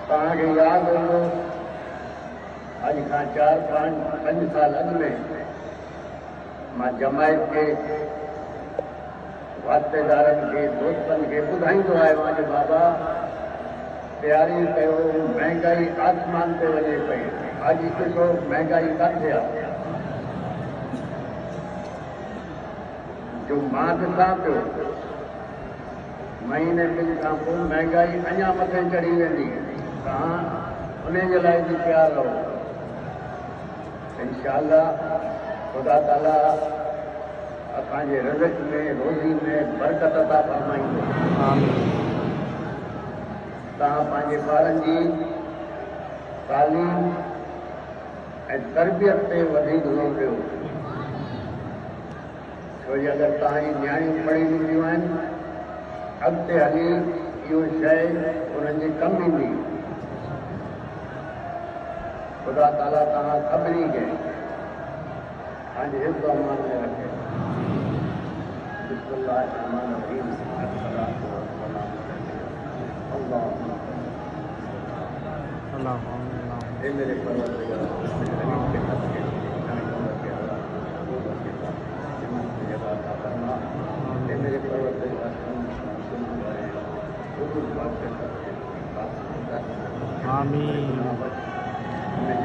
तव्हांखे यादि हूंदो अॼु खां 4-5 साल अॻु में मां जमायत के वास्तेदारनि खे दोस्तनि खे ॿुधाईंदो आहियो आहियां बाबा तयारी कयो, महांगाई आसमान ते वञे पई। अॼु ॾिसो महांगाई किथे आहे। जो मां ॾिसां पियो महीने ॿिनि खां पोइ महांगाई अञा मथे चढ़ी वेंदी। तव्हां उन जे लाइ बि तयारु रहो। इंशाअल्लाह ख़ुदा ताला असांजे रिज़्क़ में रोज़ी में बरकत अता फरमाईंदो। तव्हां पंहिंजे ॿारनि जी तालीम ऐं तरबियत ते वधीक ज़ोर ॾियो। छो जो अगरि तव्हांजी नियाणियूं पढ़ी लिखियूं आहिनि अॻिते हली इहो शइ उन्हनि जी कमु ईंदी। ख़ुदा ताला तव्हां सभिनी खे पंहिंजे हिफ़्ज़ अमान में रखे। बिस्मिल्लाहिर्रहमानिर्रहीम। हे मेरे परवरदिगार के हक़ के मेरे परवरदिगार आमीन।